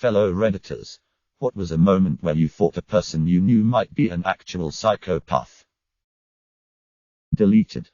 Fellow redditors, what was a moment where you thought a person you knew might be an actual psychopath? Deleted.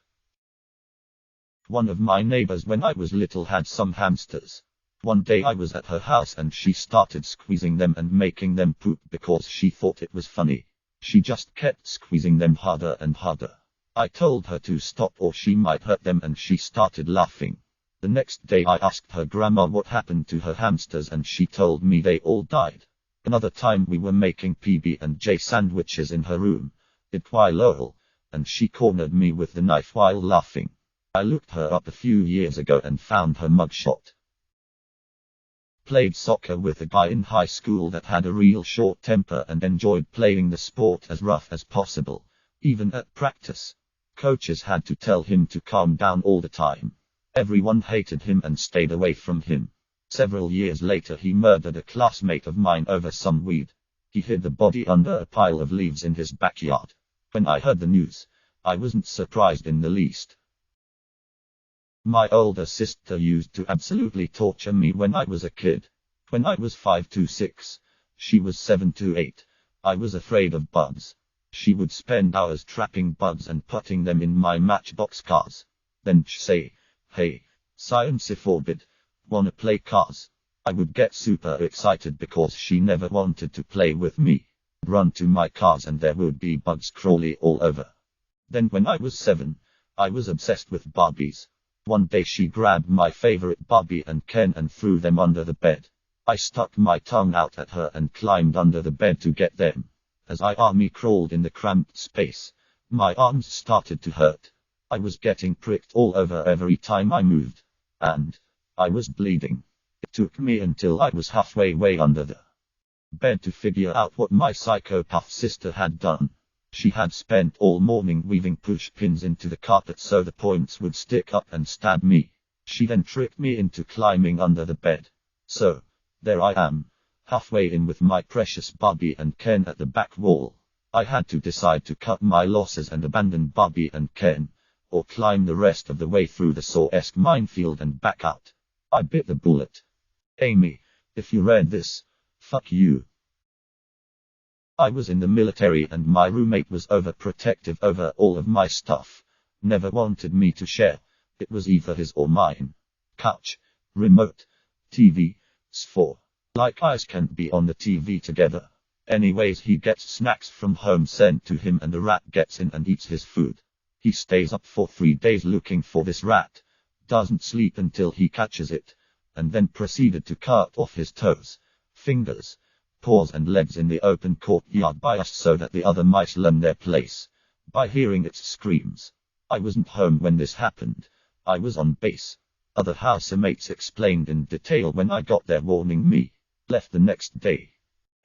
One of my neighbors when I was little had some hamsters. One day I was at her house and she started squeezing them and making them poop because she thought it was funny. She just kept squeezing them harder and harder. I told her to stop or she might hurt them and she started laughing. The next day I asked her grandma what happened to her hamsters and she told me they all died. Another time we were making PB&J sandwiches in her room. It was lol, and she cornered me with the knife while laughing. I looked her up a few years ago and found her mugshot. Played soccer with a guy in high school that had a real short temper and enjoyed playing the sport as rough as possible. Even at practice, coaches had to tell him to calm down all the time. Everyone hated him and stayed away from him. Several years later he murdered a classmate of mine over some weed. He hid the body under a pile of leaves in his backyard. When I heard the news, I wasn't surprised in the least. My older sister used to absolutely torture me when I was a kid. When I was 5 to 6, she was 7 to 8. I was afraid of bugs. She would spend hours trapping bugs and putting them in my matchbox cars. Then she'd say, "Hey, science forbid, wanna play cars?" I would get super excited because she never wanted to play with me. I'd run to my cars and there would be bugs crawling all over. Then when I was 7, I was obsessed with Barbies. One day she grabbed my favorite Barbie and Ken and threw them under the bed. I stuck my tongue out at her and climbed under the bed to get them. As I army crawled in the cramped space, my arms started to hurt. I was getting pricked all over every time I moved. And I was bleeding. It took me until I was halfway way under the bed to figure out what my psychopath sister had done. She had spent all morning weaving push pins into the carpet so the points would stick up and stab me. She then tricked me into climbing under the bed. So, there I am, halfway in with my precious Barbie and Ken at the back wall. I had to decide to cut my losses and abandon Barbie and Ken, or climb the rest of the way through the Saw-esque minefield and back out. I bit the bullet. Amy, if you read this, fuck you. I was in the military and my roommate was overprotective over all of my stuff. Never wanted me to share. It was either his or mine. Couch, remote, TV, S4. Like eyes can't be on the TV together. Anyways, he gets snacks from home sent to him and the rat gets in and eats his food. He stays up for 3 days looking for this rat. Doesn't sleep until he catches it. And then proceeded to cut off his toes, fingers, paws and legs in the open courtyard by us so that the other mice learn their place by hearing its screams. I wasn't home when this happened. I was on base. Other housemates explained in detail when I got there, warning me. Left the next day.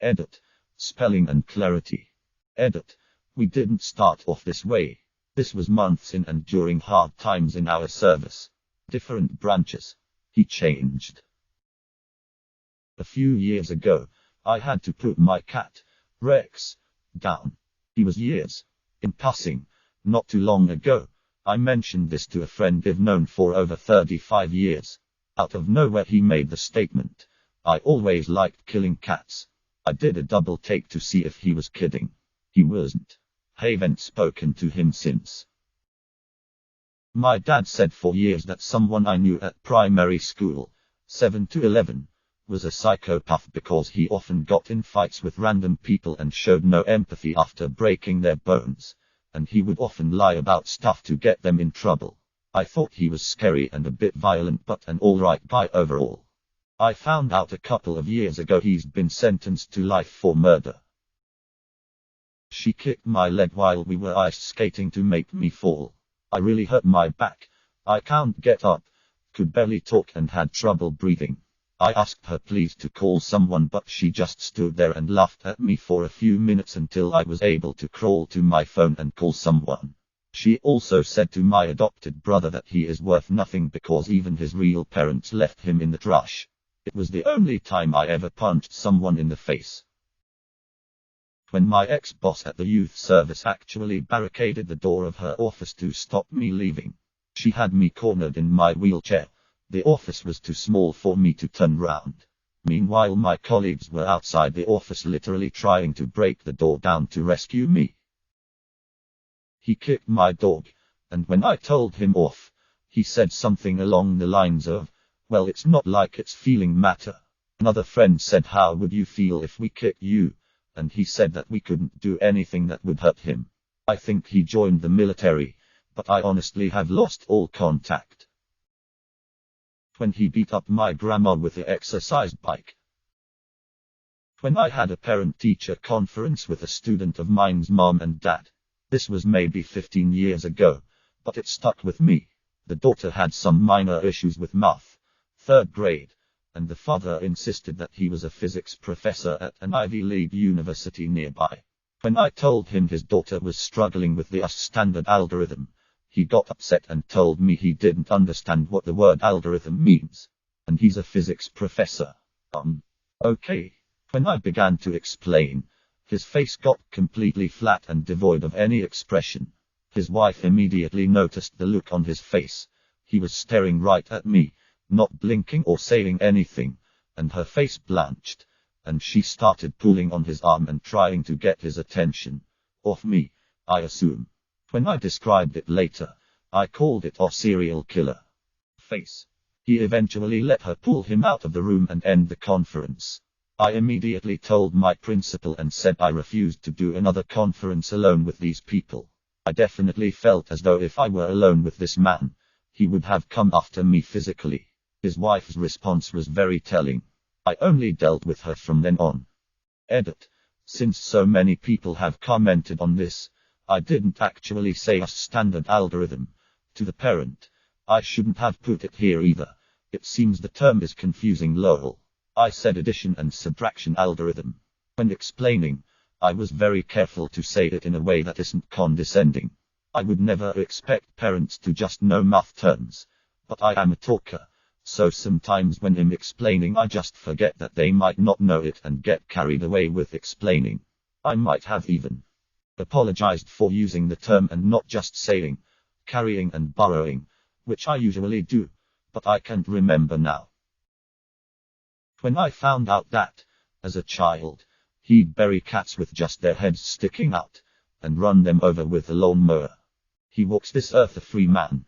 Edit. Spelling and clarity. Edit. We didn't start off this way. This was months in and during hard times in our service. Different branches. He changed. A few years ago, I had to put my cat, Rex, down. He was years in passing. Not too long ago, I mentioned this to a friend I've known for over 35 years. Out of nowhere he made the statement, "I always liked killing cats." I did a double take to see if he was kidding. He wasn't. Haven't spoken to him since. My dad said for years that someone I knew at primary school, 7 to 11, was a psychopath because he often got in fights with random people and showed no empathy after breaking their bones, and he would often lie about stuff to get them in trouble. I thought he was scary and a bit violent but an alright guy overall. I found out a couple of years ago he's been sentenced to life for murder. She kicked my leg while we were ice skating to make me fall. I really hurt my back. I can't get up, could barely talk and had trouble breathing. I asked her please to call someone but she just stood there and laughed at me for a few minutes until I was able to crawl to my phone and call someone. She also said to my adopted brother that he is worth nothing because even his real parents left him in the trash. It was the only time I ever punched someone in the face. When my ex-boss at the youth service actually barricaded the door of her office to stop me leaving. She had me cornered in my wheelchair. The office was too small for me to turn round. Meanwhile, my colleagues were outside the office literally trying to break the door down to rescue me. He kicked my dog, and when I told him off, he said something along the lines of, "Well, it's not like it's feeling matter." Another friend said, "How would you feel if we kicked you?" And he said that we couldn't do anything that would hurt him. I think he joined the military, but I honestly have lost all contact. When he beat up my grandma with the exercise bike. When I had a parent-teacher conference with a student of mine's mom and dad. This was maybe 15 years ago, but it stuck with me. The daughter had some minor issues with math, 3rd grade, and the father insisted that he was a physics professor at an Ivy League university nearby. When I told him his daughter was struggling with the standard algorithm, he got upset and told me he didn't understand what the word algorithm means. And he's a physics professor. Okay. When I began to explain, his face got completely flat and devoid of any expression. His wife immediately noticed the look on his face. He was staring right at me, not blinking or saying anything, and her face blanched, and she started pulling on his arm and trying to get his attention off me, I assume. When I described it later, I called it a serial killer face. He eventually let her pull him out of the room and end the conference. I immediately told my principal and said I refused to do another conference alone with these people. I definitely felt as though if I were alone with this man, he would have come after me physically. His wife's response was very telling. I only dealt with her from then on. Edit. Since so many people have commented on this, I didn't actually say a standard algorithm to the parent. I shouldn't have put it here either. It seems the term is confusing, lol. I said addition and subtraction algorithm. When explaining, I was very careful to say it in a way that isn't condescending. I would never expect parents to just know math terms. But I am a talker, so sometimes when I'm explaining I just forget that they might not know it and get carried away with explaining. I might have even apologized for using the term and not just saying carrying and borrowing, which I usually do, but I can't remember now. When I found out that, as a child, he'd bury cats with just their heads sticking out, and run them over with a lawnmower. He walks this earth a free man.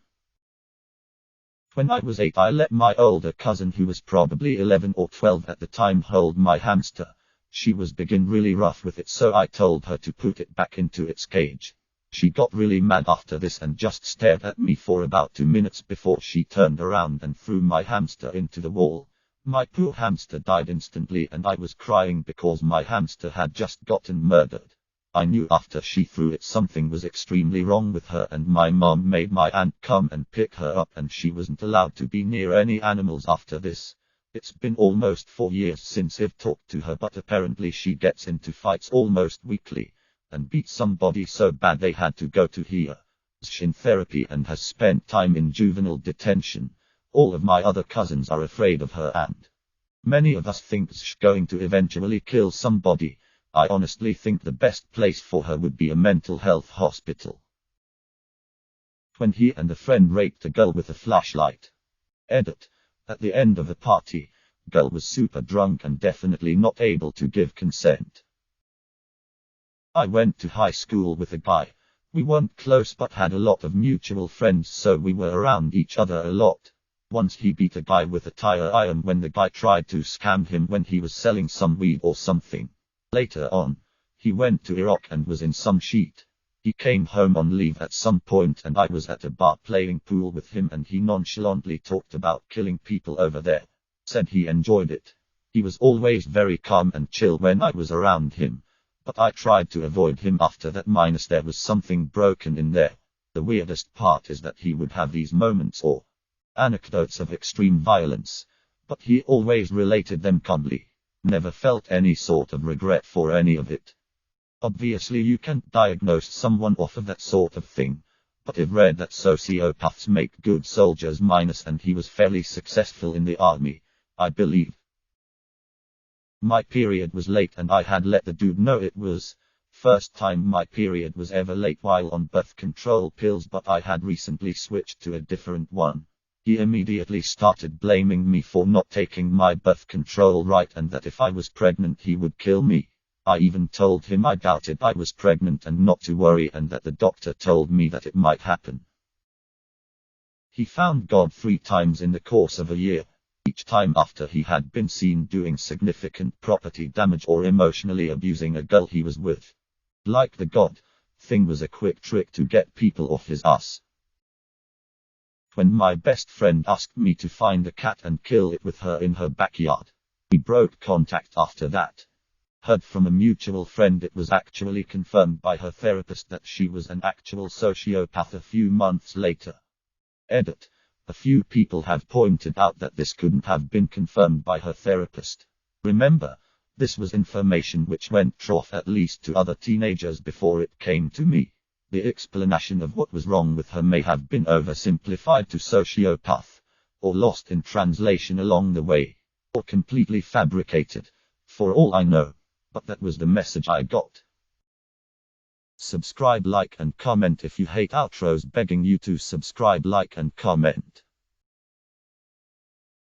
When I was 8, I let my older cousin, who was probably 11 or 12 at the time, hold my hamster. She was beginning really rough with it, so I told her to put it back into its cage. She got really mad after this and just stared at me for about 2 minutes before she turned around and threw my hamster into the wall. My poor hamster died instantly and I was crying because my hamster had just gotten murdered. I knew after she threw it something was extremely wrong with her, and my mom made my aunt come and pick her up, and she wasn't allowed to be near any animals after this. It's been almost 4 years since I've talked to her, but apparently she gets into fights almost weekly, and beat somebody so bad they had to go to her in therapy and has spent time in juvenile detention. All of my other cousins are afraid of her, and many of us think she's going to eventually kill somebody. I honestly think the best place for her would be a mental health hospital. When he and a friend raped a girl with a flashlight. Edit. At the end of a party, girl was super drunk and definitely not able to give consent. I went to high school with a guy. We weren't close but had a lot of mutual friends, so we were around each other a lot. Once he beat a guy with a tire iron when the guy tried to scam him when he was selling some weed or something. Later on, he went to Iraq and was in some shit. He came home on leave at some point and I was at a bar playing pool with him, and he nonchalantly talked about killing people over there. Said he enjoyed it. He was always very calm and chill when I was around him, but I tried to avoid him after that, minus there was something broken in there. The weirdest part is that he would have these moments or anecdotes of extreme violence, but he always related them calmly. Never felt any sort of regret for any of it. Obviously you can't diagnose someone off of that sort of thing, but I've read that sociopaths make good soldiers, and he was fairly successful in the army, I believe. My period was late and I had let the dude know it was. First time my period was ever late while on birth control pills, but I had recently switched to a different one. He immediately started blaming me for not taking my birth control right and that if I was pregnant he would kill me. I even told him I doubted I was pregnant and not to worry and that the doctor told me that it might happen. He found God 3 times in the course of a year, each time after he had been seen doing significant property damage or emotionally abusing a girl he was with. Like the God thing was a quick trick to get people off his ass. When my best friend asked me to find a cat and kill it with her in her backyard, we broke contact after that. Heard from a mutual friend it was actually confirmed by her therapist that she was an actual sociopath a few months later. Edit. A few people have pointed out that this couldn't have been confirmed by her therapist. Remember, this was information which went off at least to other teenagers before it came to me. The explanation of what was wrong with her may have been oversimplified to sociopath, or lost in translation along the way, or completely fabricated, for all I know. But that was the message I got. Subscribe, like and comment if you hate outros. Begging you to subscribe, like and comment.